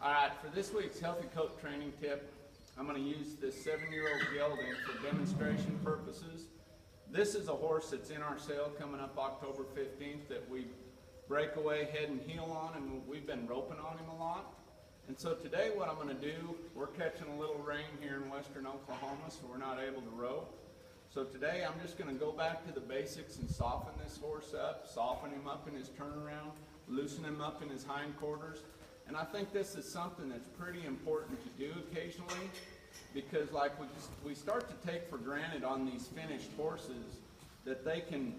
All right, for this week's Healthy Coat training tip, I'm going to use this 7-year-old gelding for demonstration purposes. This is a horse that's in our sale coming up October 15th that we break away head and heel on, and we've been roping on him a lot. And so today what I'm going to do, we're catching a little rain here in western Oklahoma, so we're not able to rope. So today I'm just going to go back to the basics and soften this horse up, soften him up in his turnaround, loosen him up in his hindquarters. And I think this is something that's pretty important to do occasionally, because like we start to take for granted on these finished horses that they can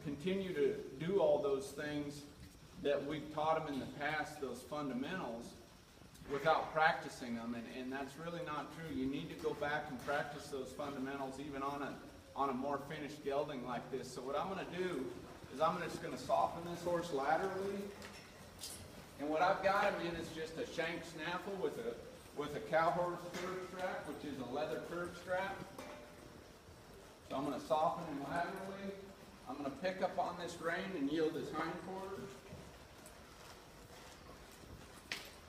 continue to do all those things that we've taught them in the past, those fundamentals, without practicing them, and that's really not true. You need to go back and practice those fundamentals even on a more finished gelding like this. So what I'm going to do is I'm just going to soften this horse laterally, and what I've got him in is just a shank snaffle with a cow horse curb strap, which is a leather curb strap. So I'm going to soften him laterally. I'm going to pick up on this rein and yield his hindquarters.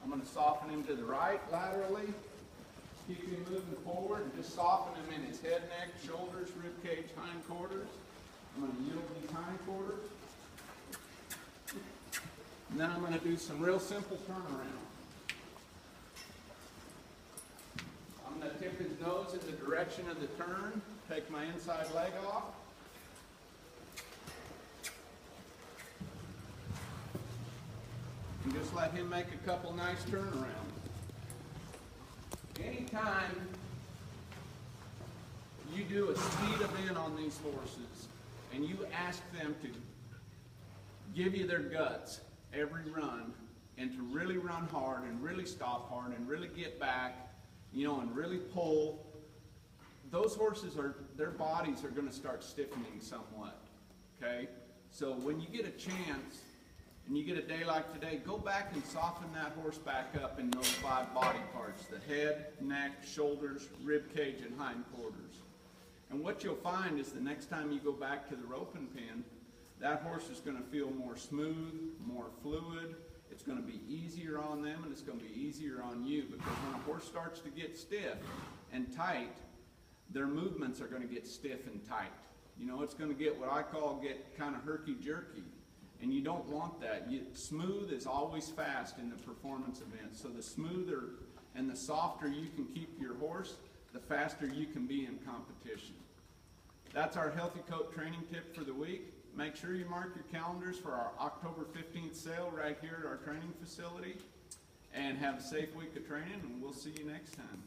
I'm going to soften him to the right laterally, keep him moving forward, and just soften him in his head, neck, shoulders, rib cage, hindquarters. I'm going to yield these hindquarters. And then I'm going to do some real simple turnaround. I'm going to tip his nose in the direction of the turn, take my inside leg off. And just let him make a couple nice turnarounds. Anytime you do a speed event on these horses and you ask them to give you their guts every run and to really run hard and really stop hard and really get back, and really pull, those horses their bodies are going to start stiffening somewhat, okay? So when you get a chance, and you get a day like today, go back and soften that horse back up in those 5 body parts: the head, neck, shoulders, rib cage, and hindquarters. And what you'll find is the next time you go back to the roping pen, that horse is going to feel more smooth, more fluid. It's going to be easier on them, and it's going to be easier on you, because when a horse starts to get stiff and tight, their movements are going to get stiff and tight. It's going to get what I call kind of herky-jerky. And you don't want that. Smooth is always fast in the performance event. So the smoother and the softer you can keep your horse, the faster you can be in competition. That's our Healthy Coat training tip for the week. Make sure you mark your calendars for our October 15th sale right here at our training facility. And have a safe week of training, and we'll see you next time.